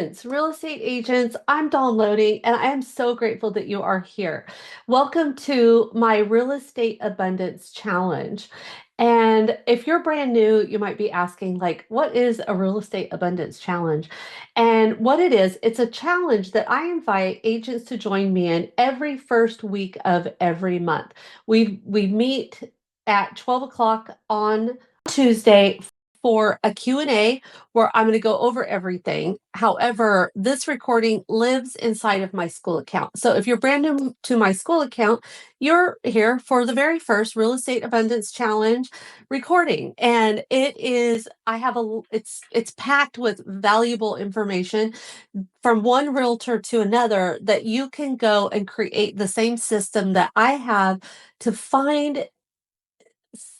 Abundance Real Estate Agents. I'm Dawn Loding, and I am so grateful that you are here. Welcome to my Real Estate Abundance Challenge. And if you're brand new, you might be asking, like, what is a Real Estate Abundance Challenge? And what it is, it's a challenge that I invite agents to join me in every first week of every month. We meet at 12 o'clock on Tuesday for a Q&A where I'm going to go over everything. However, this recording lives inside of my school account. So if you're brand new to my school account, you're here for the very first Real Estate Abundance Challenge recording. And it's packed with valuable information from one realtor to another that you can go and create the same system that I have to find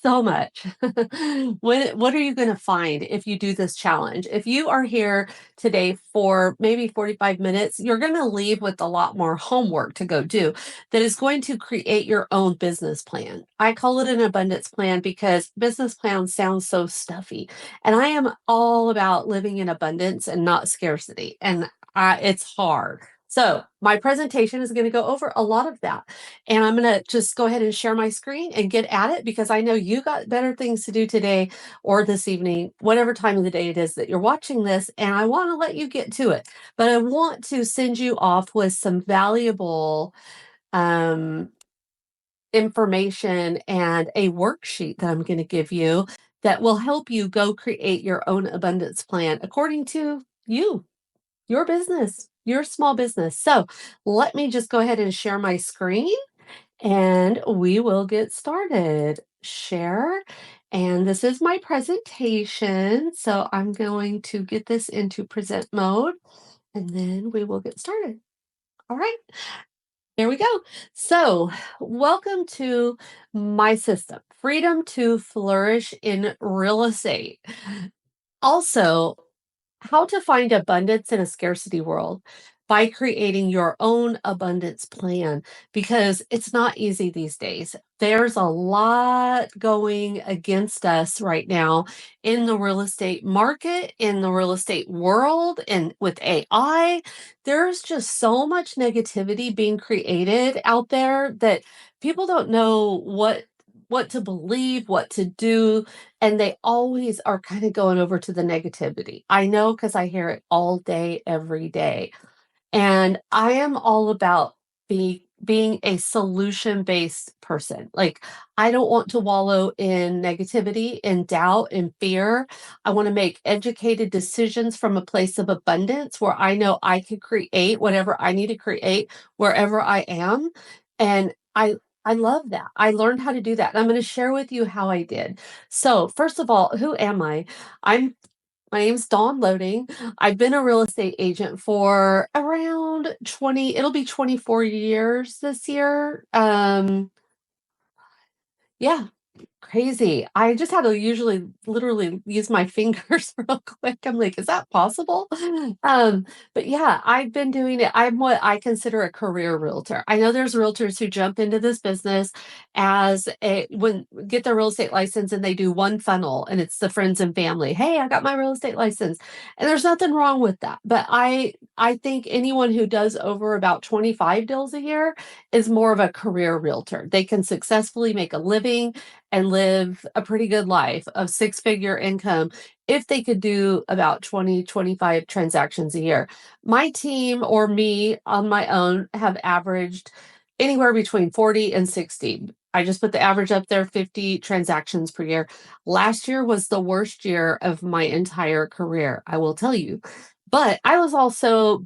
so much. What are you going to find if you do this challenge? If you are here today for maybe 45 minutes, you're going to leave with a lot more homework to go do that is going to create your own business plan. I call it an abundance plan because business plan sounds so stuffy. And I am all about living in abundance and not scarcity. And it's hard. So my presentation is going to go over a lot of that. And I'm going to just go ahead and share my screen and get at it because I know you got better things to do today or this evening, whatever time of the day it is that you're watching this. And I want to let you get to it. But I want to send you off with some valuable information and a worksheet that I'm going to give you that will help you go create your own abundance plan according to you, your business, your small business. So let me just go ahead and share my screen and we will get started. Share. And this is my presentation. So I'm going to get this into present mode and then we will get started. All right. There we go. So, welcome to my system, Freedom to Flourish in Real Estate. Also, how to find abundance in a scarcity world by creating your own abundance plan because it's not easy these days. There's a lot going against us right now in the real estate market, in the real estate world, and with AI. There's just so much negativity being created out there that people don't know what to believe, what to do, and they always are kind of going over to the negativity. I know because I hear it all day, every day. And I am all about being a solution-based person. Like, I don't want to wallow in negativity, in doubt, in fear. I want to make educated decisions from a place of abundance where I know I can create whatever I need to create wherever I am. And I love that. I learned how to do that. And I'm going to share with you how I did. So, first of all, who am I? I'm my name's Dawn Loding. I've been a real estate agent for around 20, it'll be 24 years this year. Yeah, crazy. I just had to usually literally use my fingers real quick. I'm like, is that possible? Um, but yeah, I've been doing it. I'm what I consider a career realtor. I know there's realtors who jump into this business as when get their real estate license and they do one funnel and it's the friends and family. Hey, I got my real estate license. And there's nothing wrong with that. But I think anyone who does over about 25 deals a year is more of a career realtor. They can successfully make a living and live a pretty good life of six-figure income if they could do about 20, 25 transactions a year. My team or me on my own have averaged anywhere between 40 and 60. I just put the average up there, 50 transactions per year. Last year was the worst year of my entire career, I will tell you. But I was also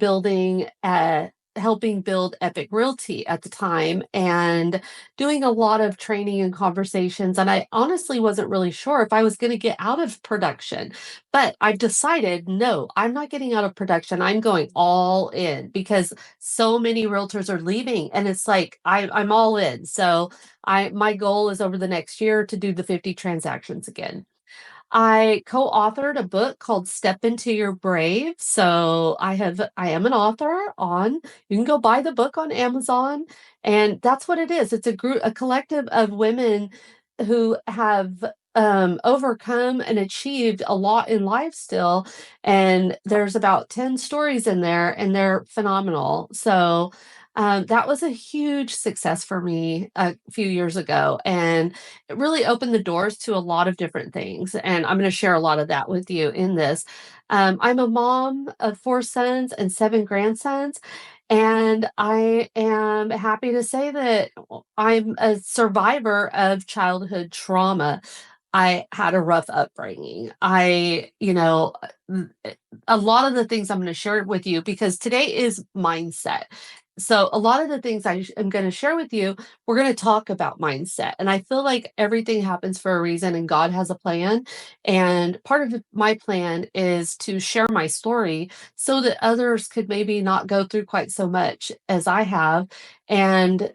helping build Epic Realty at the time and doing a lot of training and conversations. And I honestly wasn't really sure if I was going to get out of production. But I've decided, no, I'm not getting out of production. I'm going all in because so many realtors are leaving. And it's like I'm all in. So my goal is over the next year to do the 50 transactions again. I co-authored a book called Step Into Your Brave. So I am an author on, you can go buy the book on Amazon. And that's what it is. It's a collective of women who have overcome and achieved a lot in life still. And there's about 10 stories in there, and they're phenomenal. So that was a huge success for me a few years ago. And it really opened the doors to a lot of different things. And I'm going to share a lot of that with you in this. I'm a mom of 4 sons and 7 grandsons. And I am happy to say that I'm a survivor of childhood trauma. I had a rough upbringing. A lot of the things I'm going to share with you, because today is mindset. So, a lot of the things am going to share with you, we're going to talk about mindset. And I feel like everything happens for a reason and God has a plan. And part of my plan is to share my story so that others could maybe not go through quite so much as I have, and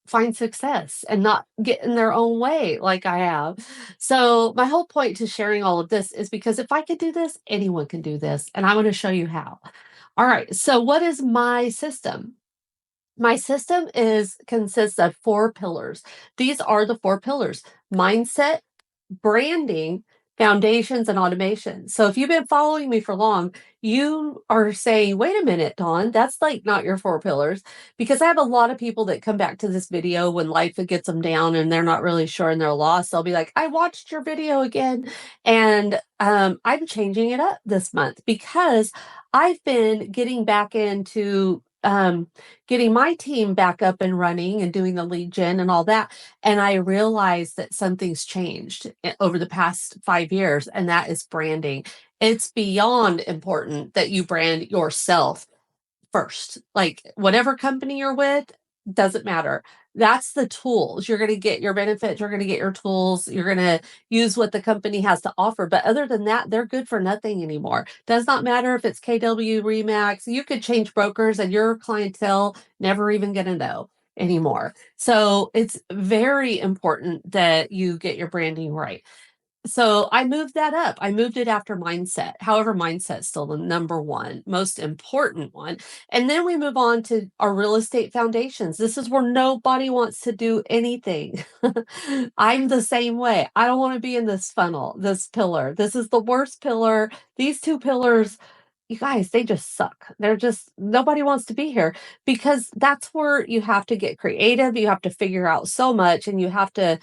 find success and not get in their own way like I have. So, my whole point to sharing all of this is because if I could do this, anyone can do this. And I want to show you how. All right. So, what is my system? My system is consists of 4 pillars. These are the 4 pillars: mindset, branding, foundations, and automation. So if you've been following me for long, you are saying, wait a minute, Dawn, that's like not your 4 pillars. Because I have a lot of people that come back to this video when life gets them down and they're not really sure and they're lost. They'll be like, I watched your video again. And I'm changing it up this month because I've been getting back into getting my team back up and running and doing the lead gen and all that. And I realized that something's changed over the past 5 years, and that is branding. It's beyond important that you brand yourself first. Like whatever company you're with, doesn't matter. That's the tools. You're going to get your benefits, you're going to get your tools, you're going to use what the company has to offer. But other than that, they're good for nothing anymore. Does not matter if it's KW, Remax. You could change brokers and your clientele never even going to know anymore. So it's very important that you get your branding right. So I moved that up. I moved it after mindset. However, mindset's still the number one, most important one. And then we move on to our real estate foundations. This is where nobody wants to do anything. I'm the same way. I don't want to be in this funnel, this pillar. This is the worst pillar. These 2 pillars, you guys, they just suck. They're just, nobody wants to be here because that's where you have to get creative. You have to figure out so much, and you have to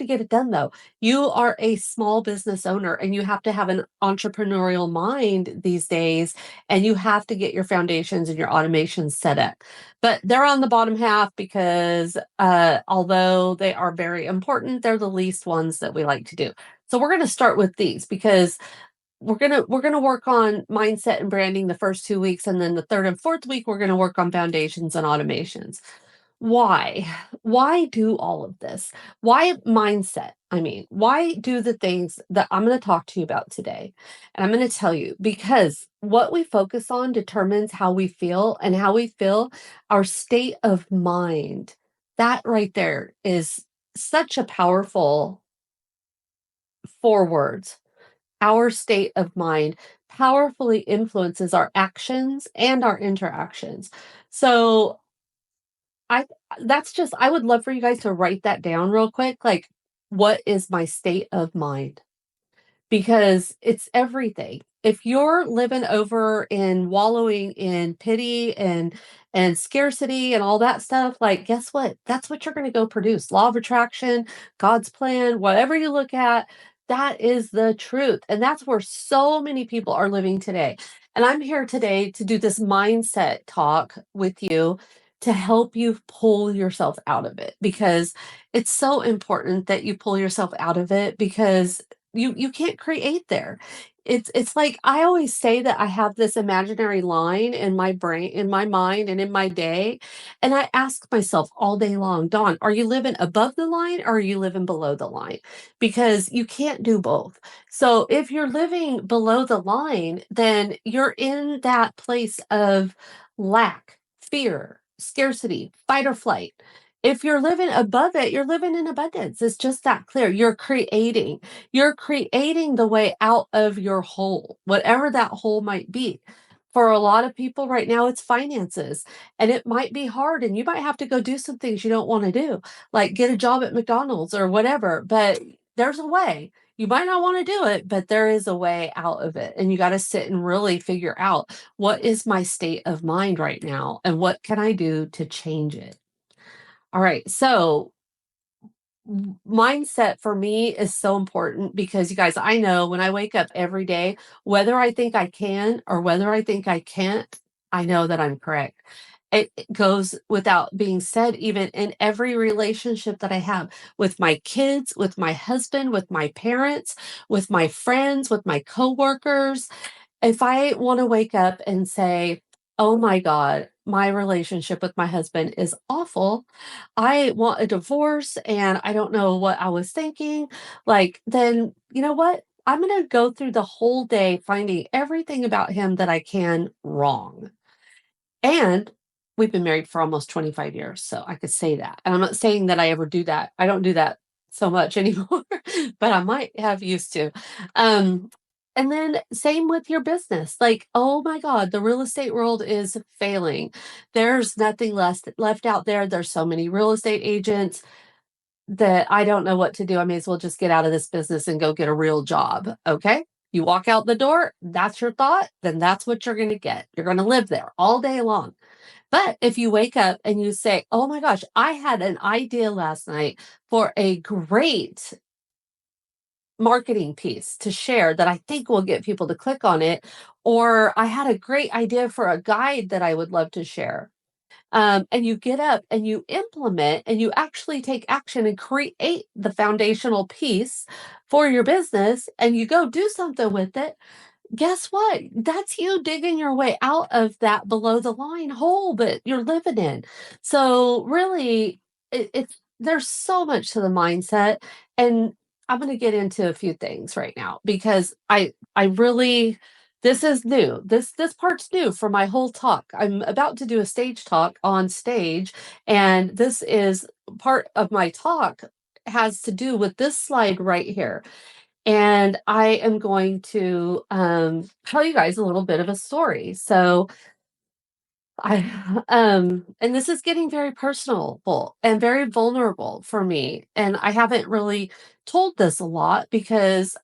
get it done though. You are a small business owner and you have to have an entrepreneurial mind these days, and you have to get your foundations and your automations set up. But they're on the bottom half because although they are very important, they're the least ones that we like to do. So we're going to start with these because we're gonna work on mindset and branding the first 2 weeks, and then the third and fourth week we're gonna work on foundations and automations. Why? Why do all of this? Why mindset? I mean, why do the things that I'm going to talk to you about today? And I'm going to tell you because what we focus on determines how we feel, and how we feel, our state of mind. That right there is such a powerful 4 words. Our state of mind powerfully influences our actions and our interactions. So I that's just I would love for you guys to write that down real quick. Like, what is my state of mind? Because it's everything. If you're living over in wallowing in pity and scarcity and all that stuff, like guess what? That's what you're going to go produce. Law of attraction, God's plan, whatever you look at, that is the truth. And that's where so many people are living today. And I'm here today to do this mindset talk with you to help you pull yourself out of it, because it's so important that you pull yourself out of it, because you can't create there. It's like I always say that I have this imaginary line in my brain, in my mind, and in my day, and I ask myself all day long, Dawn, are you living above the line or are you living below the line? Because you can't do both. So if you're living below the line, then you're in that place of lack, fear, scarcity, fight or flight. If you're living above it, you're living in abundance. It's just that clear. You're creating the way out of your hole, whatever that hole might be. For a lot of people right now, it's finances, and it might be hard, and you might have to go do some things you don't want to do, like get a job at McDonald's or whatever. But there's a way. You might not want to do it, but there is a way out of it. And you got to sit and really figure out, what is my state of mind right now? And what can I do to change it? All right. So, mindset for me is so important, because you guys, I know when I wake up every day, whether I think I can or whether I think I can't, I know that I'm correct. It goes without being said, even in every relationship that I have, with my kids, with my husband, with my parents, with my friends, with my coworkers. If I wanna wake up and say, "Oh my god, my relationship with my husband is awful. I want a divorce, and I don't know what I was thinking," like, then you know what? I'm gonna go through the whole day finding everything about him that I can wrong. And we've been married for almost 25 years, so I could say that. And I'm not saying that I ever do that. I don't do that so much anymore, but I might have used to. Um, and then same with your business. Like, oh my God, the real estate world is failing. There's nothing left out there. There's so many real estate agents that I don't know what to do. I may as well just get out of this business and go get a real job. Okay. You walk out the door, that's your thought, then that's what you're going to get. You're going to live there all day long. But if you wake up and you say, oh my gosh, I had an idea last night for a great marketing piece to share that I think will get people to click on it, or I had a great idea for a guide that I would love to share. And you get up and you implement and you actually take action and create the foundational piece for your business, and you go do something with it. Guess what? That's you digging your way out of that below the line hole that you're living in. So really, it's there's so much to the mindset, and I'm going to get into a few things right now, because I really, this is new. This part's new for my whole talk. I'm about to do a stage talk on stage, and this is part of my talk, has to do with this slide right here. And I am going to tell you guys a little bit of a story. So I and this is getting very personal and very vulnerable for me. And I haven't really told this a lot, because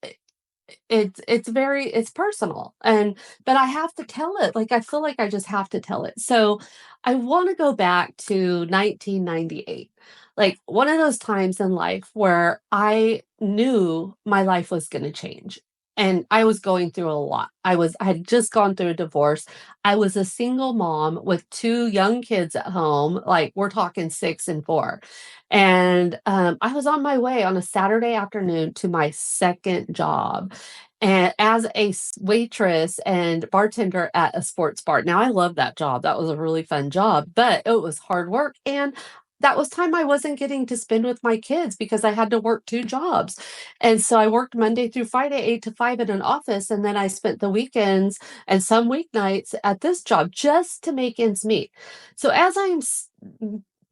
it's personal, and but I have to tell it. Like, I feel like I just have to tell it. So I want to go back to 1998, like one of those times in life where I knew my life was going to change, and I was going through a lot. I had just gone through a divorce. I was a single mom with two young kids at home, like we're talking 6 and 4. And I was on my way on a Saturday afternoon to my second job, and as a waitress and bartender at a sports bar. Now, I love that job. That was a really fun job, but it was hard work. And that was time I wasn't getting to spend with my kids, because I had to work two jobs. And so I worked Monday through Friday, 8 to 5 in an office. And then I spent the weekends and some weeknights at this job just to make ends meet. So as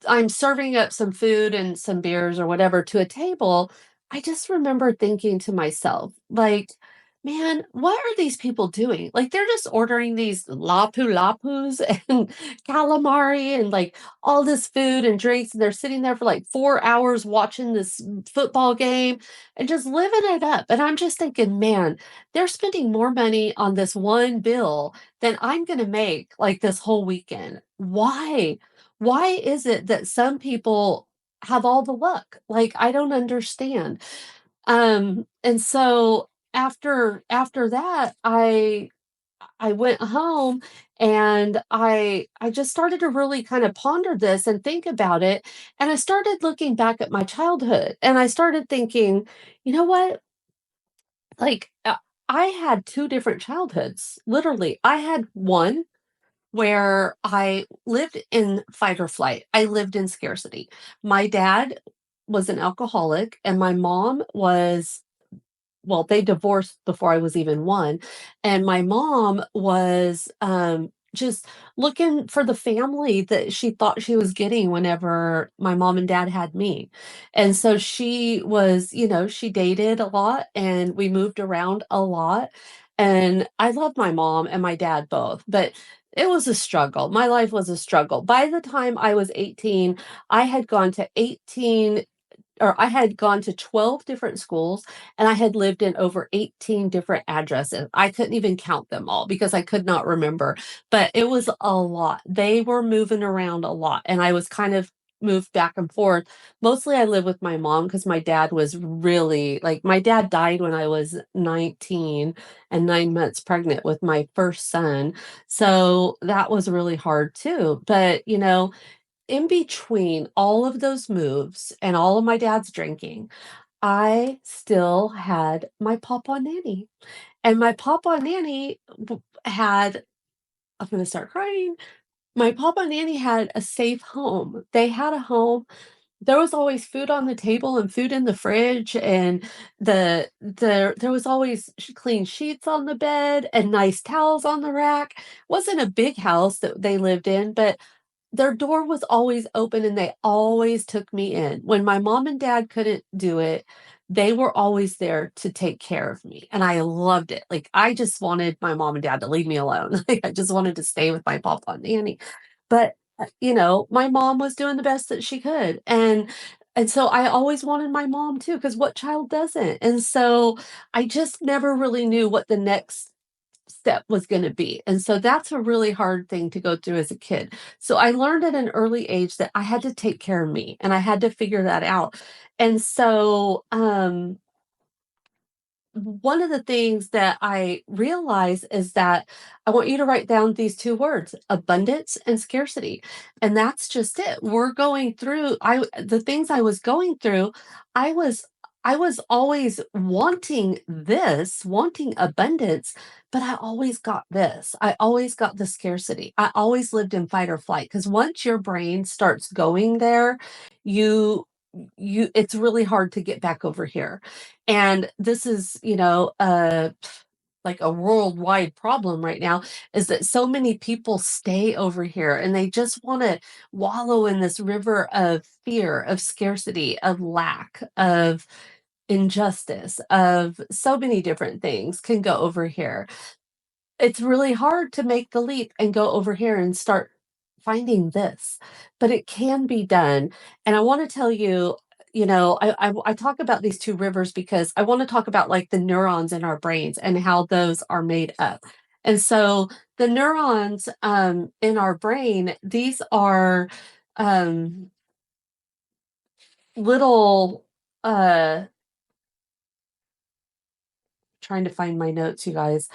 I'm serving up some food and some beers or whatever to a table, I just remember thinking to myself, like, man, what are these people doing? Like, they're just ordering these lapu lapus and calamari and like all this food and drinks. And they're sitting there for like 4 hours watching this football game and just living it up. And I'm just thinking, man, they're spending more money on this one bill than I'm going to make like this whole weekend. Why? Why is it that some people have all the luck? Like, I don't understand. And so after that, I went home, and I just started to really kind of ponder this and think about it. And I started looking back at my childhood, and I started thinking, you know what? Like, I had two different childhoods. Literally, I had one where I lived in fight or flight. I lived in scarcity. My dad was an alcoholic, and my mom was, well, they divorced before I was even one. And my mom was just looking for the family that she thought she was getting whenever my mom and dad had me. And so she was, she dated a lot, and we moved around a lot. And I love my mom and my dad both, but it was a struggle. My life was a struggle. By the time I was 18, I had gone to 18 or I had gone to 12 different schools, and I had lived in over 18 different addresses. I couldn't even count them all because I could not remember, but it was a lot. They were moving around a lot, and I was kind of moved back and forth. Mostly I live with my mom because my dad was really like, my dad died when I was 19 and 9 months pregnant with my first son. So that was really hard too. But, in between all of those moves and all of my dad's drinking, I still had my papa nanny. And my papa nanny had, I'm going to start crying. My papa nanny had a safe home. They had a home. There was always food on the table and food in the fridge, and there was always clean sheets on the bed and nice towels on the rack. Wasn't a big house that they lived in, but their door was always open and they always took me in. When my mom and dad couldn't do it, they were always there to take care of me, and I loved it. Like, I just wanted my mom and dad to leave me alone. Like, I just wanted to stay with my papa and nanny. But, my mom was doing the best that she could, and so I always wanted my mom too, because what child doesn't? And so I just never really knew what the next step was gonna be, and so that's a really hard thing to go through as a kid. So I learned at an early age that I had to take care of me, and I had to figure that out. And so, one of the things that I realize is that I want you to write down these 2 words, abundance and scarcity. And that's just it. We're going through the things I was going through, I was I was always wanting this, wanting abundance, but I always got this. I always got the scarcity. I always lived in fight or flight, because once your brain starts going there, you it's really hard to get back over here. And this is, like a worldwide problem right now, is that so many people stay over here and they just want to wallow in this river of fear, of scarcity, of lack, of injustice, of so many different things can go over here. It's really hard to make the leap and go over here and start finding this, but it can be done. And I want to tell you, I talk about these 2 rivers because I want to talk about, like, the neurons in our brains and how those are made up. And so the neurons in our brain, these are little trying to find my notes, you guys.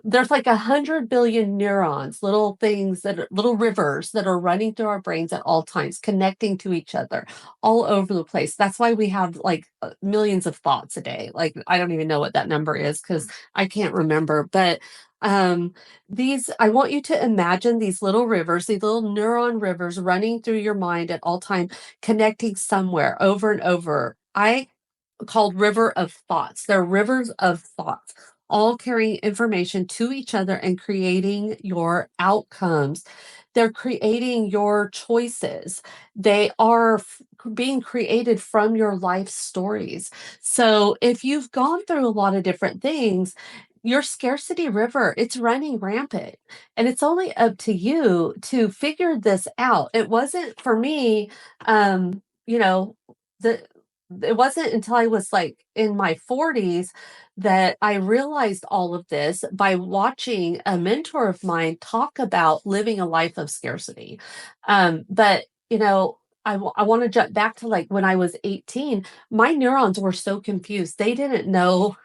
There's like 100 billion neurons, little things that are little rivers that are running through our brains at all times, connecting to each other all over the place. That's why we have like millions of thoughts a day. Like, I don't even know what that number is because I can't remember. But I want you to imagine these little rivers, these little neuron rivers running through your mind at all time, connecting somewhere over and over. I called river of thoughts. They're rivers of thoughts, all carrying information to each other and creating your outcomes. They're creating your choices. They are being created from your life stories. So if you've gone through a lot of different things, your scarcity river, it's running rampant. And it's only up to you to figure this out. It wasn't for me, you know, the it wasn't until I was like in my 40s that I realized all of this by watching a mentor of mine talk about living a life of scarcity. But, I want to jump back to like when I was 18, my neurons were so confused. They didn't know.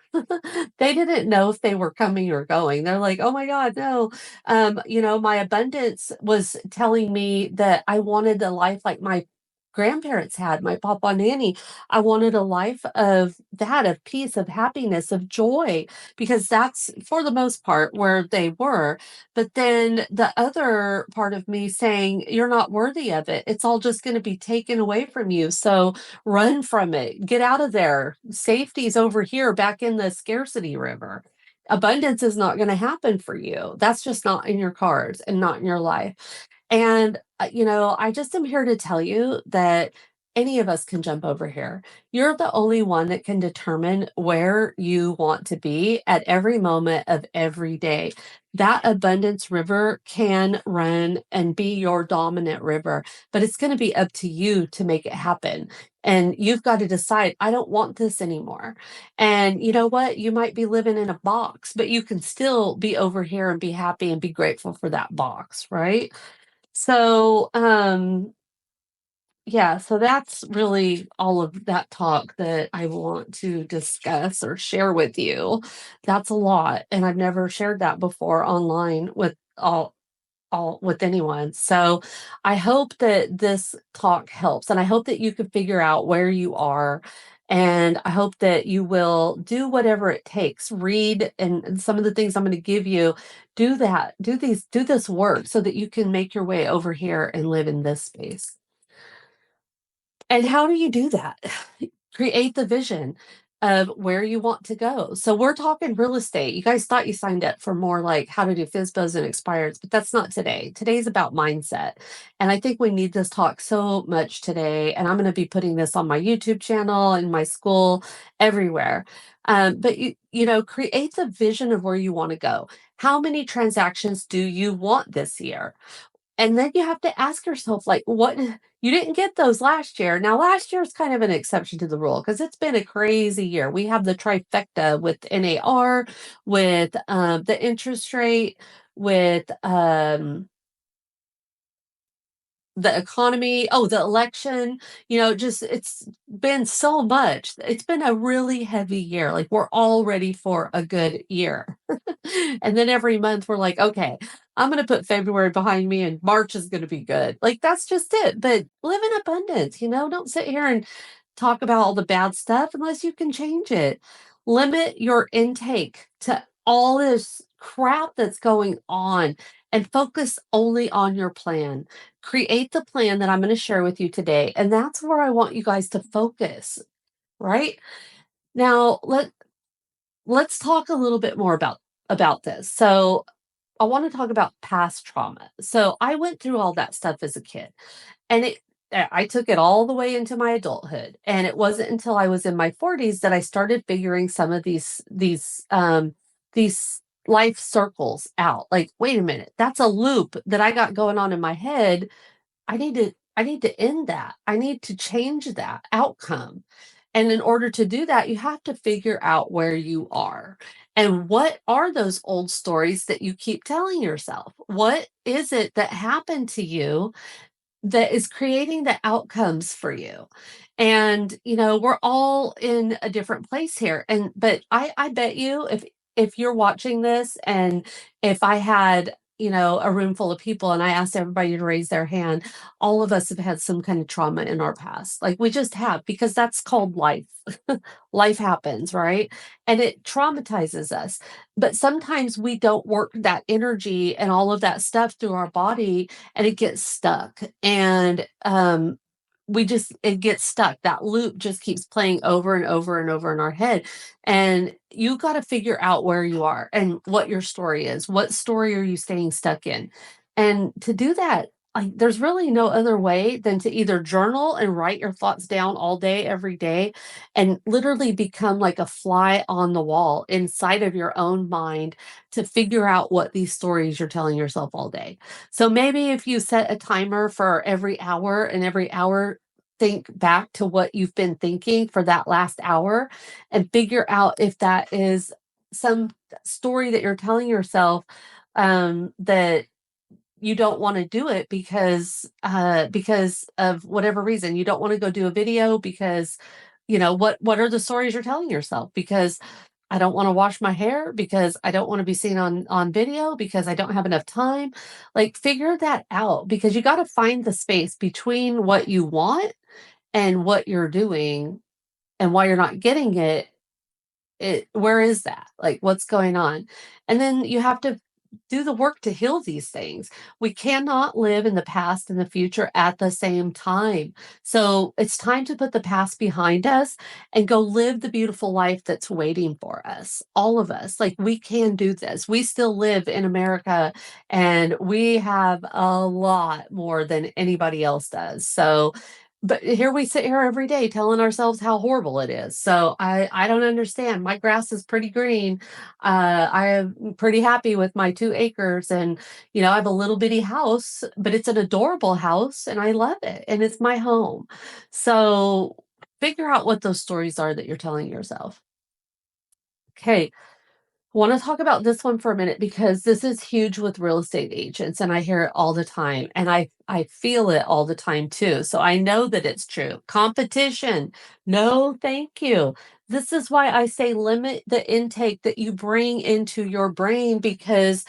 They didn't know if they were coming or going. They're like, oh my God, no. My abundance was telling me that I wanted a life like my grandparents had, my papa and nanny. I wanted a life of that, of peace, of happiness, of joy, because that's for the most part where they were. But then the other part of me saying, you're not worthy of it. It's all just going to be taken away from you. So run from it. Get out of there. Safety's over here back in the scarcity river. Abundance is not going to happen for you. That's just not in your cards and not in your life. And, I just am here to tell you that Any of us can jump over here. You're the only one that can determine where you want to be at every moment of every day. That abundance river can run and be your dominant river, but it's going to be up to you to make it happen. And you've got to decide, I don't want this anymore. And you know what? You might be living in a box, but you can still be over here and be happy and be grateful for that box, right? So, yeah, so that's really all of that talk that I want to discuss or share with you. That's a lot, and I've never shared that before online with all with anyone. So I hope that this talk helps, and I hope that you can figure out where you are, and I hope that you will do whatever it takes. Read and some of the things I'm going to give you, do that. Do this work so that you can make your way over here and live in this space. And how do you do that? Create the vision of where you want to go. So we're talking real estate. You guys thought you signed up for more like how to do FISBOs and expireds, but that's not today. Today's about mindset. And I think we need this talk so much today. And I'm going to be putting this on my YouTube channel, in my school, everywhere. But you know, create the vision of where you want to go. How many transactions do you want this year? And then you have to ask yourself, like, what you didn't get those last year. Now, last year is kind of an exception to the rule because it's been a crazy year. We have the trifecta with NAR, with the interest rate, with the economy, oh, the election, you know, just it's been so much. It's been a really heavy year. Like we're all ready for a good year. And then every month we're like, okay, I'm going to put February behind me and March is going to be good. Like that's just it. But live in abundance, you know, don't sit here and talk about all the bad stuff unless you can change it. Limit your intake to all this crap that's going on and focus only on your plan. Create the plan that I'm going to share with you today. And that's where I want you guys to focus, right? Now, let's talk a little bit more about this. So, I want to talk about past trauma. So, I went through all that stuff as a kid. And I took it all the way into my adulthood. And it wasn't until I was in my 40s that I started figuring some of these life circles out. Like, wait a minute, that's a loop that I got going on in my head. I need to end that. I need to change that outcome. And in order to do that, you have to figure out where you are. And what are those old stories that you keep telling yourself? What is it that happened to you that is creating the outcomes for you? And you know, we're all in a different place here. And but I bet you if you're watching this and if I had, you know, a room full of people and I asked everybody to raise their hand, all of us have had some kind of trauma in our past. Like we just have, because that's called life. Life happens, right? And it traumatizes us. But sometimes we don't work that energy and all of that stuff through our body and it gets stuck. And it gets stuck. That loop just keeps playing over and over and over in our head. And you got to figure out where you are and what your story is. What story are you staying stuck in? And to do that, like there's really no other way than to either journal and write your thoughts down all day, every day, and literally become like a fly on the wall inside of your own mind to figure out what these stories you're telling yourself all day. So maybe if you set a timer for every hour and every hour, think back to what you've been thinking for that last hour and figure out if that is some story that you're telling yourself that you don't want to do it because of whatever reason. You don't want to go do a video because you know what are the stories you're telling yourself? Because I don't want to wash my hair, because I don't want to be seen on video, because I don't have enough time. Like figure that out, because you got to find the space between what you want and what you're doing and why you're not getting it. Where is that? Like what's going on? And then you have to do the work to heal these things. We cannot live in the past and the future at the same time. So it's time to put the past behind us and go live the beautiful life that's waiting for us. All of us, like we can do this. We still live in America and we have a lot more than anybody else does. So But here we sit here every day telling ourselves how horrible it is. So I don't understand. My grass is pretty green. I am pretty happy with my 2 acres, and I have a little bitty house, but it's an adorable house, and I love it, and it's my home. So figure out what those stories are that you're telling yourself. Okay, want to talk about this one for a minute because this is huge with real estate agents, and I hear it all the time, and I feel it all the time too. So I know that it's true. Competition. No, thank you. This is why I say limit the intake that you bring into your brain, because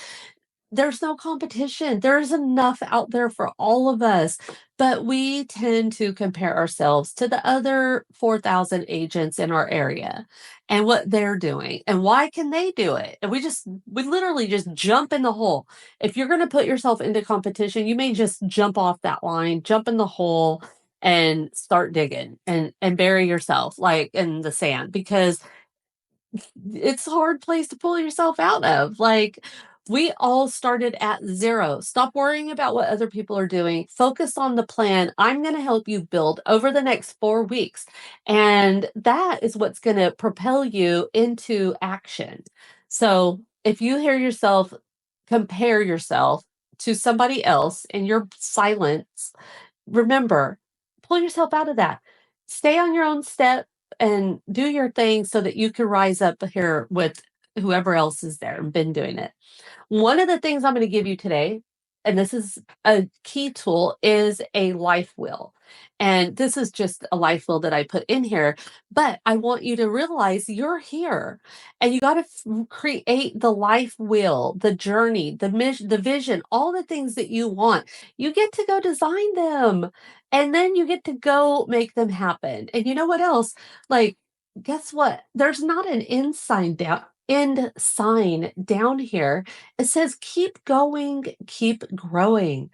there's no competition. There's enough out there for all of us, but we tend to compare ourselves to the other 4,000 agents in our area and what they're doing and why can they do it? And we literally just jump in the hole. If you're going to put yourself into competition, you may just jump off that line, jump in the hole and start digging and bury yourself like in the sand, because it's a hard place to pull yourself out of. Like, we all started at zero. Stop worrying about what other people are doing. Focus on the plan I'm going to help you build over the next 4 weeks. And that is what's going to propel you into action. So if you hear yourself compare yourself to somebody else in your silence, remember, pull yourself out of that. Stay on your own step and do your thing so that you can rise up here with whoever else is there and been doing it. One of the things I'm going to give you today, and this is a key tool, is a life wheel. And this is just a life wheel that I put in here, but I want you to realize you're here and you got to create the life wheel, the journey, the mission, the vision, all the things that you want. You get to go design them, and then you get to go make them happen. And you know what else? Like, guess what? There's not an end sign down here. It says, keep going, keep growing.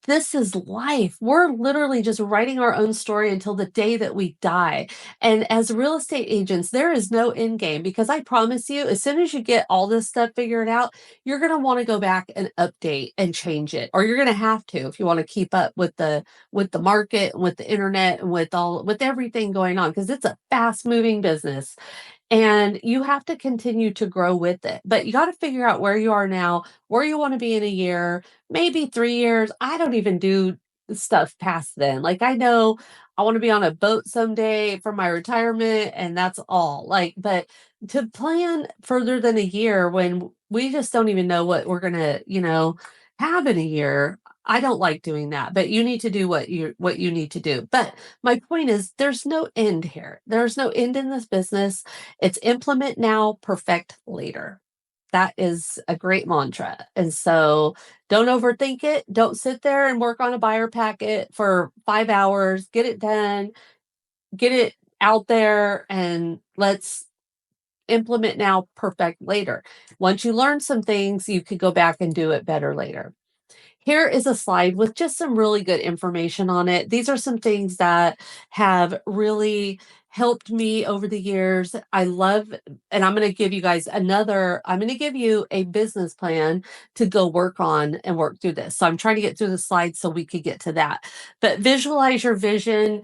This is life. We're literally just writing our own story until the day that we die. And as real estate agents, there is no end game, because I promise you, as soon as you get all this stuff figured out, you're going to want to go back and update and change it, or you're going to have to if you want to keep up with the market and with the internet and with everything going on, because it's a fast moving business and you have to continue to grow with it. But you got to figure out where you are now, where you want to be in a year, maybe 3 years. I don't even do stuff past then. Like, I know I want to be on a boat someday for my retirement, and that's all. Like, but to plan further than a year when we just don't even know what we're gonna, have in a year. I don't like doing that, but you need to do what you need to do. But my point is, there's no end here. There's no end in this business. It's implement now, perfect later. That is a great mantra. And so don't overthink it. Don't sit there and work on a buyer packet for 5 hours. Get it done, get it out there, and let's implement now, perfect later. Once you learn some things, you could go back and do it better later. Here is a slide with just some really good information on it. These are some things that have really helped me over the years. I love, and I'm going to give you guys I'm going to give you a business plan to go work on and work through this. So I'm trying to get through the slides so we could get to that. But visualize your vision,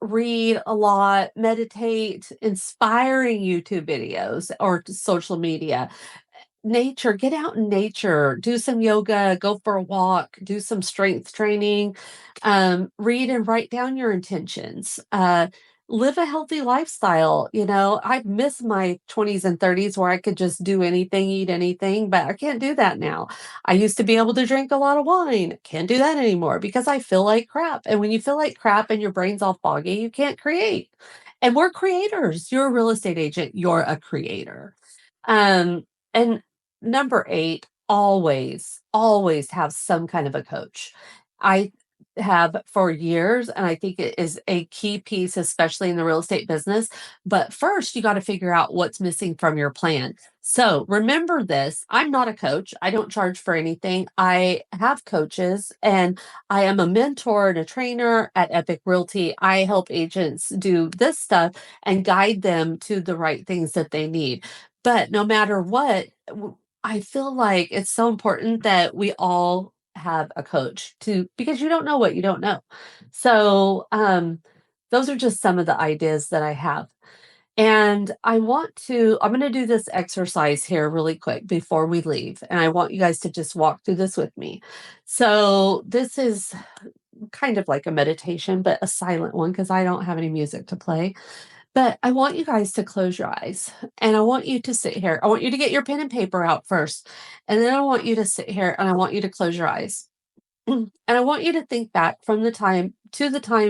read a lot, meditate, inspiring YouTube videos or social media. Nature, get out in nature, do some yoga, go for a walk, do some strength training, read and write down your intentions, live a healthy lifestyle. I miss my 20s and 30s where I could just do anything, eat anything, but I can't do that now. I used to be able to drink a lot of wine. Can't do that anymore because I feel like crap. And when you feel like crap and your brain's all foggy, you can't create. And we're creators. You're a real estate agent, you're a creator. And number 8, always, always have some kind of a coach. I have for years, and I think it is a key piece, especially in the real estate business. But first, you got to figure out what's missing from your plan. So remember this, I'm not a coach. I don't charge for anything. I have coaches, and I am a mentor and a trainer at Epic Realty. I help agents do this stuff and guide them to the right things that they need. But no matter what, I feel like it's so important that we all have a coach to, because you don't know what you don't know. So, those are just some of the ideas that I have. And I'm going to do this exercise here really quick before we leave. And I want you guys to just walk through this with me. So, this is kind of like a meditation, but a silent one because I don't have any music to play. But I want you guys to close your eyes and I want you to sit here. I want you to get your pen and paper out first. And then I want you to sit here and I want you to close your eyes. And I want you to think back from the time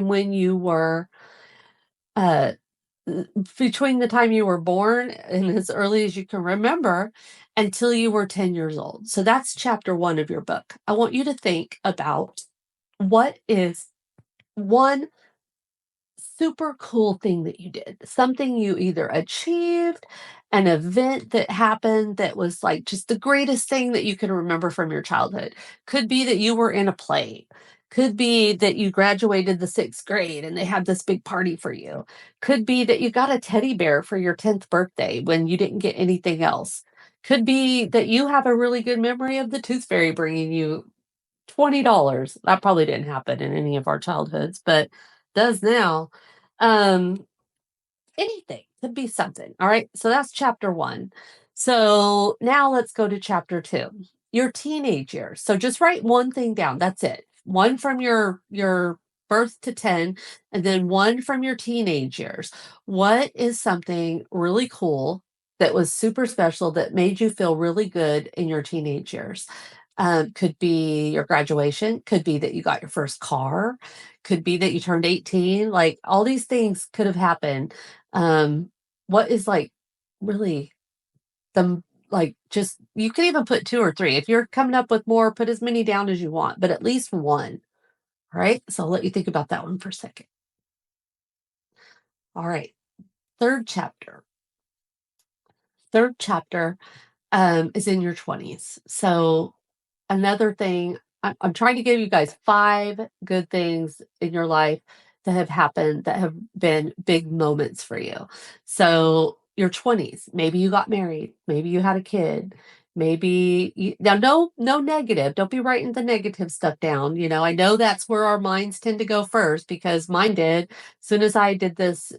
when you were uh between the time you were born and as early as you can remember until you were 10 years old. So that's chapter 1 of your book. I want you to think about what is one super cool thing that you did, something you either achieved, an event that happened that was like just the greatest thing that you can remember from your childhood. Could be that you were in a play. Could be that you graduated the 6th grade and they had this big party for you. Could be that you got a teddy bear for your 10th birthday when you didn't get anything else. Could be that you have a really good memory of the tooth fairy bringing you $20. That probably didn't happen in any of our childhoods, but does now. Um, Anything could be something. All right. So that's chapter 1. So now let's go to chapter 2. Your teenage years. So just write one thing down. That's it. One from your birth to 10 and then one from your teenage years. What is something really cool that was super special that made you feel really good in your teenage years? Could be your graduation, could be that you got your first car, could be that you turned 18. Like all these things could have happened. What is like really the like just you can even put 2 or 3. If you're coming up with more, put as many down as you want, but at least one. All right. So I'll let you think about that one for a second. All right. Third chapter. Third chapter is in your 20s. So another thing, I'm trying to give you guys 5 good things in your life that have happened that have been big moments for you. So your 20s, maybe you got married, maybe you had a kid, maybe now no negative. Don't be writing the negative stuff down. I know that's where our minds tend to go first because mine did. As soon as I did this,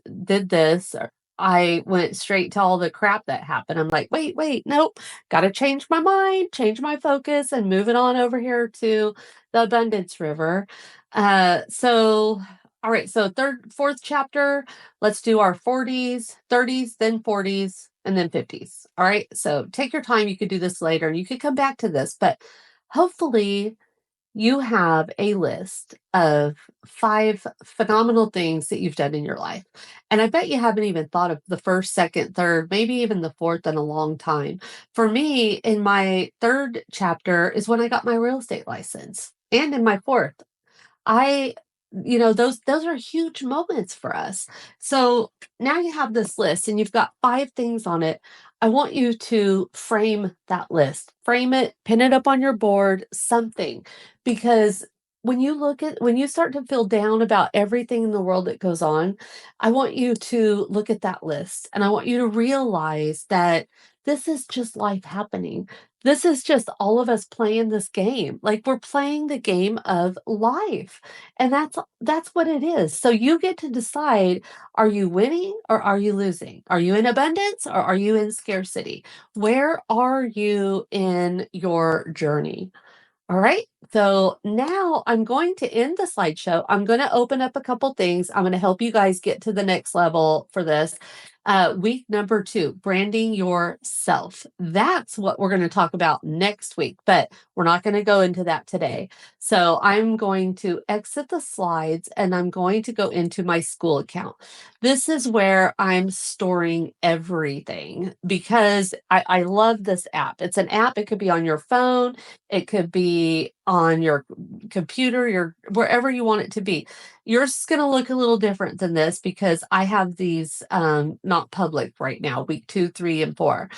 I went straight to all the crap that happened. I'm like, wait, nope. Got to change my mind, change my focus, and move it on over here to the abundance river. So, all right. So, fourth chapter, let's do our 40s, 30s, then 40s, and then 50s. All right. So, take your time. You could do this later and you could come back to this, but hopefully, you have a list of 5 phenomenal things that you've done in your life. And I bet you haven't even thought of the first, second, third, maybe even the fourth in a long time. For me, in my third chapter is when I got my real estate license. And in my fourth, I those are huge moments for us. So now you have this list and you've got 5 things on it. I want you to frame that list. Frame it, pin it up on your board, something. Because when you start to feel down about everything in the world that goes on, I want you to look at that list and I want you to realize that this is just life happening. This is just all of us playing this game. Like we're playing the game of life. And that's what it is. So you get to decide, are you winning or are you losing? Are you in abundance or are you in scarcity? Where are you in your journey? All right. So now I'm going to end the slideshow. I'm going to open up a couple things. I'm going to help you guys get to the next level for this. Week number 2, branding yourself. That's what we're going to talk about next week, but we're not going to go into that today. So I'm going to exit the slides and I'm going to go into my school account. This is where I'm storing everything because I love this app. It's an app. It could be on your phone. It could be on your computer, wherever you want it to be. Yours is going to look a little different than this because I have these not public right now, week 2, 3, and 4.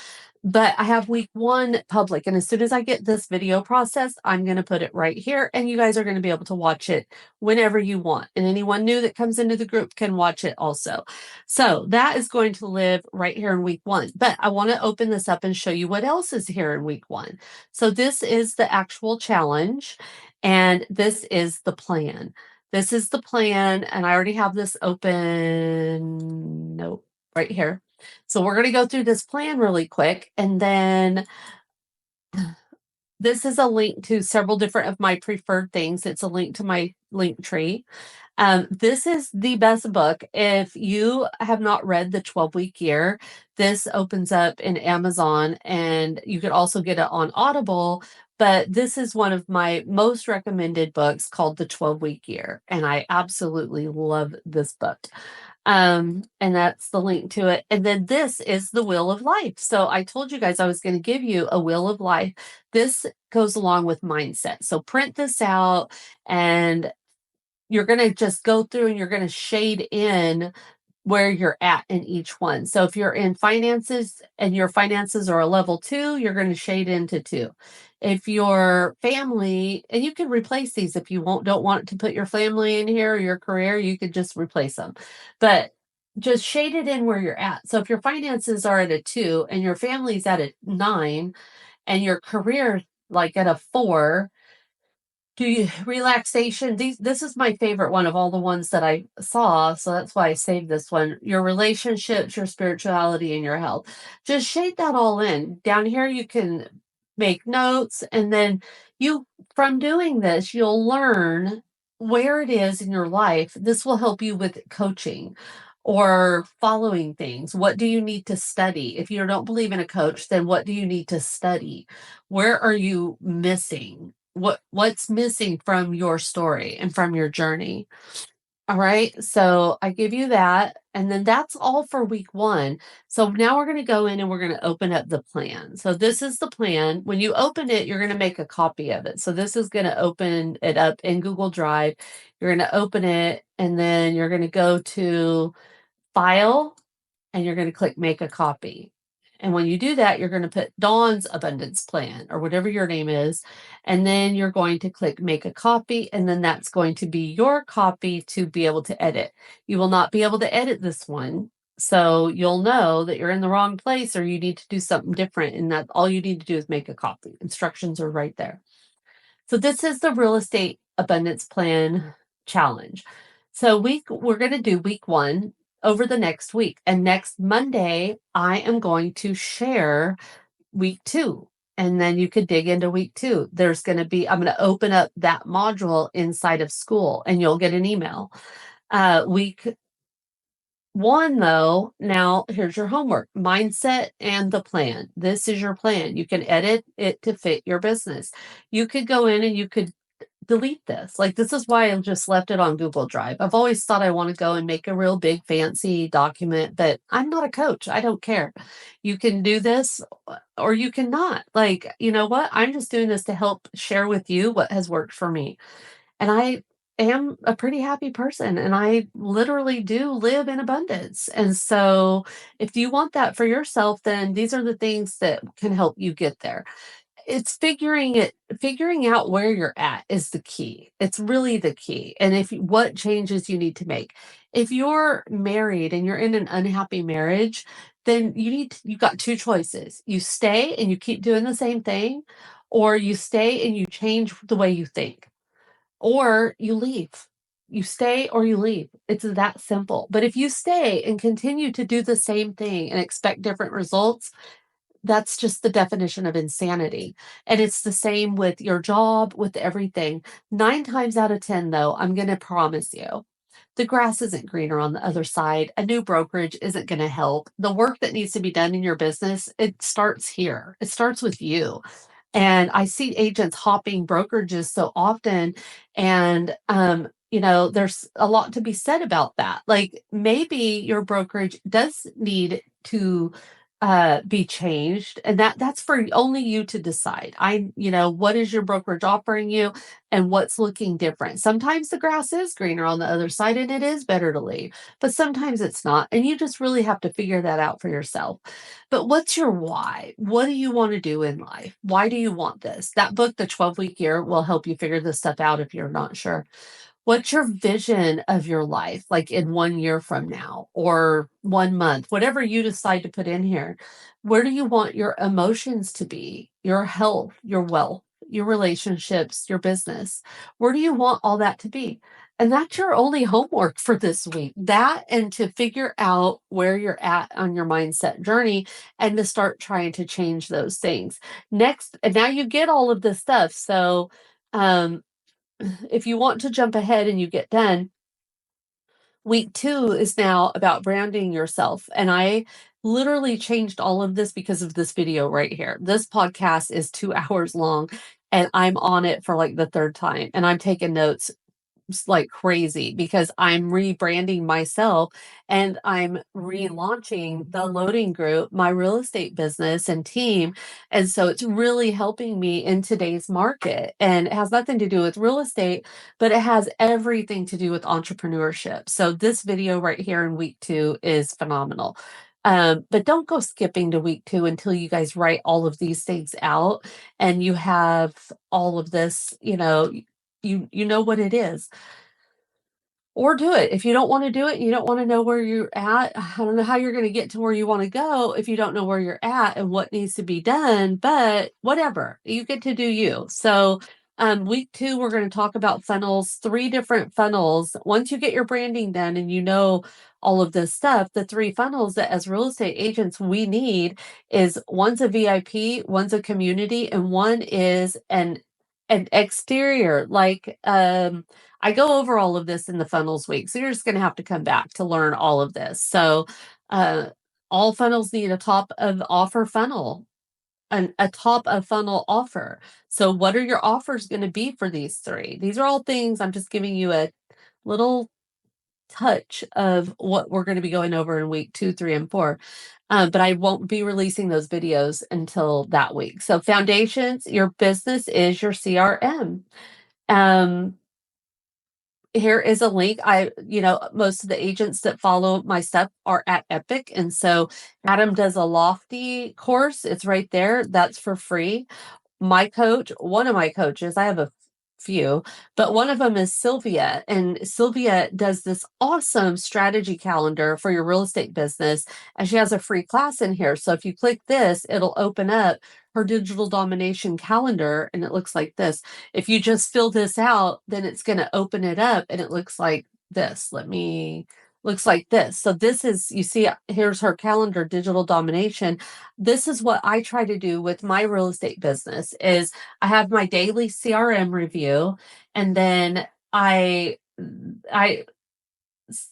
But I have week 1 public, and as soon as I get this video processed, I'm gonna put it right here, and you guys are gonna be able to watch it whenever you want, and anyone new that comes into the group can watch it also. So, that is going to live right here in week 1, but I wanna open this up and show you what else is here in week 1. So, this is the actual challenge, and this is the plan. This is the plan, and I already have this open. Nope, right here. So we're going to go through this plan really quick. And then this is a link to several different of my preferred things. It's a link to my link tree. This is the best book. If you have not read the 12-week year, this opens up in Amazon, and you could also get it on Audible. But this is one of my most recommended books called The 12-Week Year. And I absolutely love this book. And that's the link to it. And then this is the wheel of life. So I told you guys I was going to give you a wheel of life. This goes along with mindset. So print this out, and you're going to just go through and you're going to shade in where you're at in each one. So if you're in finances and your finances are a level 2, you're going to shade into 2. If your family, and you can replace these if you don't want to put your family in here or your career, you could just replace them. But just shade it in where you're at. So if your finances are at a 2 and your family's at a 9 and your career like at a 4, do you relaxation? This is my favorite one of all the ones that I saw, so that's why I saved this one. Your relationships, your spirituality, and your health. Just shade that all in. Down here, you can make notes, and then you, from doing this, you'll learn where it is in your life. This will help you with coaching or following things. What do you need to study? If you don't believe in a coach, then what do you need to study? Where are you missing? What's missing from your story and from your journey? All right. So I give you that. And then that's all for week 1. So now we're going to go in and we're going to open up the plan. So this is the plan. When you open it, you're going to make a copy of it. So this is going to open it up in Google Drive. You're going to open it, and then you're going to go to File, and you're going to click Make a Copy. And when you do that, you're going to put Dawn's Abundance Plan or whatever your name is. And then you're going to click Make a Copy. And then that's going to be your copy to be able to edit. You will not be able to edit this one. So you'll know that you're in the wrong place or you need to do something different. And that all you need to do is make a copy. Instructions are right there. So this is the Real Estate Abundance Plan Challenge. So we're going to do week 1 over the next week. And next Monday, I am going to share week 2. And then you could dig into week 2. I'm going to open up that module inside of school, and you'll get an email. Week 1, though, now here's your homework: mindset and the plan. This is your plan. You can edit it to fit your business. You could go in and you could delete this. Like, this is why I've just left it on Google Drive. I've always thought I want to go and make a real big fancy document, but I'm not a coach. I don't care. You can do this or you cannot. Like, you know what? I'm just doing this to help share with you what has worked for me. And I am a pretty happy person, and I literally do live in abundance. And so if you want that for yourself, then these are the things that can help you get there. It's figuring out where you're at is the key. It's really the key. And what changes you need to make. If you're married and you're in an unhappy marriage, then you've got 2 choices. You stay and you keep doing the same thing, or you stay and you change the way you think, or you leave. You stay or you leave. It's that simple. But if you stay and continue to do the same thing and expect different results, that's just the definition of insanity. And it's the same with your job, with everything. 9 times out of 10, though, I'm going to promise you, the grass isn't greener on the other side. A new brokerage isn't going to help. The work that needs to be done in your business, it starts here. It starts with you. And I see agents hopping brokerages so often. And, there's a lot to be said about that. Like, maybe your brokerage does need to be changed, and that's for only you to decide. What is your brokerage offering you and what's looking different? Sometimes the grass is greener on the other side and it is better to leave, but sometimes it's not, and you just really have to figure that out for yourself. But what's your why? What do you want to do in life? Why do you want this? That book, The 12-Week Year, will help you figure this stuff out if you're not sure. What's your vision of your life, like in 1 year from now or 1 month, whatever you decide to put in here? Where do you want your emotions to be, your health, your wealth, your relationships, your business? Where do you want all that to be? And that's your only homework for this week. That and to figure out where you're at on your mindset journey and to start trying to change those things. Next, and now you get all of this stuff. So, um, if you want to jump ahead and you get done, week 2 is now about branding yourself. And I literally changed all of this because of this video right here. This podcast is 2 hours long and I'm on it for like the third time and I'm taking notes like crazy because I'm rebranding myself and I'm relaunching the Loading Group, my real estate business and team. And so it's really helping me in today's market. And it has nothing to do with real estate, but it has everything to do with entrepreneurship. So this video right here in week 2 is phenomenal. But don't go skipping to week 2 until you guys write all of these things out and you have all of this, you know what it is. Or do it. If you don't wanna do it, you don't wanna know where you're at, I don't know how you're gonna get to where you wanna go if you don't know where you're at and what needs to be done, but whatever, you get to do you. So, week 2, we're gonna talk about funnels, 3 different funnels. Once you get your branding done and you know all of this stuff, the 3 funnels that as real estate agents we need is one's a VIP, one's a community, and one is an exterior, like, I go over all of this in the funnels week, so you're just gonna have to come back to learn all of this. So, uh, all funnels need a top of offer funnel, a top of funnel offer. So what are your offers gonna be for these 3? These are all things I'm just giving you a little touch of what we're gonna be going over in week 2, 3, and 4. But I won't be releasing those videos until that week. So foundations, your business is your CRM. Um, Here is a link. Most of the agents that follow my stuff are at Epic. And so Adam does a Lofty course. It's right there. That's for free. One of my coaches, I have a few, but one of them is Sylvia. And Sylvia does this awesome strategy calendar for your real estate business. And she has a free class in here. So if you click this, it'll open up her digital domination calendar. And it looks like this. If you just fill this out, then it's going to open it up and it looks like this. Looks like this. So this is, you see, here's her calendar, digital domination. This is what I try to do with my real estate business is I have my daily CRM review and then I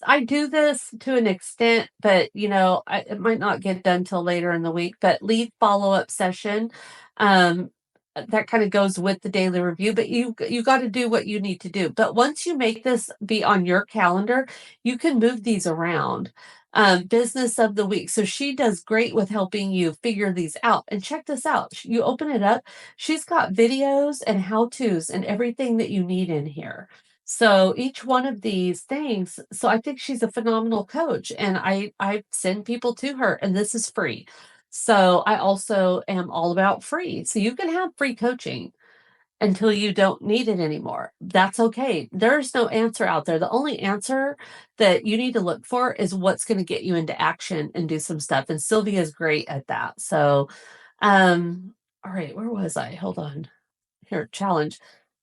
I do this to an extent, but it might not get done till later in the week. But lead follow-up session, um, that kind of goes with the daily review. But you got to do what you need to do. But once you make this be on your calendar, you can move these around. Business of the week. So she does great with helping you figure these out. And check this out. You open it up. She's got videos and how-tos and everything that you need in here. So each one of these things, so I think she's a phenomenal coach and I send people to her and this is free. So I also am all about free. So you can have free coaching until you don't need it anymore. That's okay. There's no answer out there. The only answer that you need to look for is what's going to get you into action and do some stuff. And Sylvia's great at that. So all right, where was I? Hold on. Here, challenge.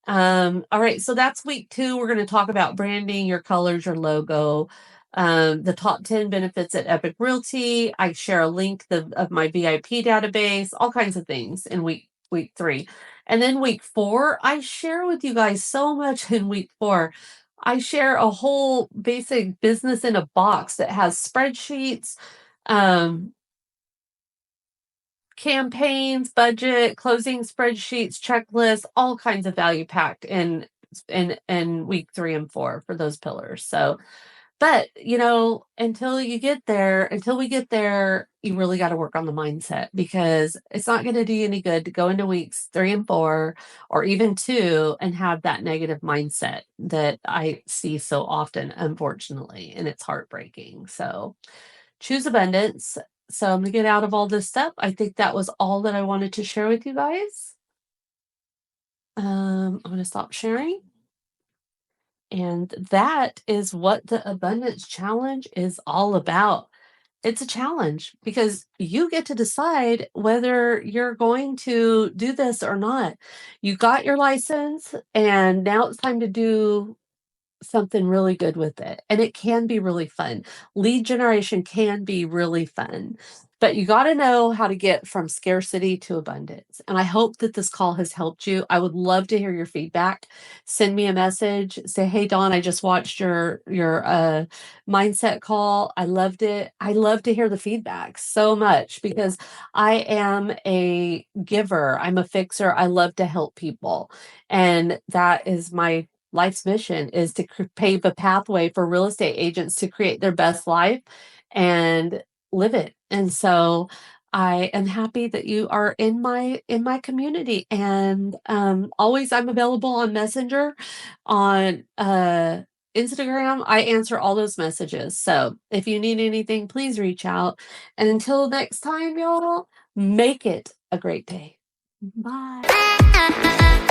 All right, so that's week 2. We're going to talk about branding, your colors, your logo, the top 10 benefits at Epic Realty. I share a link of my VIP database, all kinds of things in week 3. And then week 4, I share with you guys so much in week 4. I share a whole basic business in a box that has spreadsheets, um, campaigns, budget, closing spreadsheets, checklists, all kinds of value packed in week 3 and 4 for those pillars. So But, until we get there, you really got to work on the mindset because it's not going to do you any good to go into weeks 3 and 4 or even 2 and have that negative mindset that I see so often, unfortunately, and it's heartbreaking. So choose abundance. So I'm going to get out of all this stuff. I think that was all that I wanted to share with you guys. I'm going to stop sharing. And that is what the abundance challenge is all about. It's a challenge because you get to decide whether you're going to do this or not. You got your license, and now it's time to do something really good with it, and it can be really fun. Lead generation can be really fun, but you gotta know how to get from scarcity to abundance, and I hope that this call has helped you. I would love to hear your feedback. Send me a message, say, "Hey, Dawn, I just watched your mindset call. I loved it." I love to hear the feedback so much because I am a giver, I'm a fixer, I love to help people, and that is my life's mission is to pave a pathway for real estate agents to create their best life and live it. And so I am happy that you are in my community, and always I'm available on Messenger, on Instagram. I answer all those messages. So if you need anything, please reach out. And until next time, y'all, make it a great day. Bye.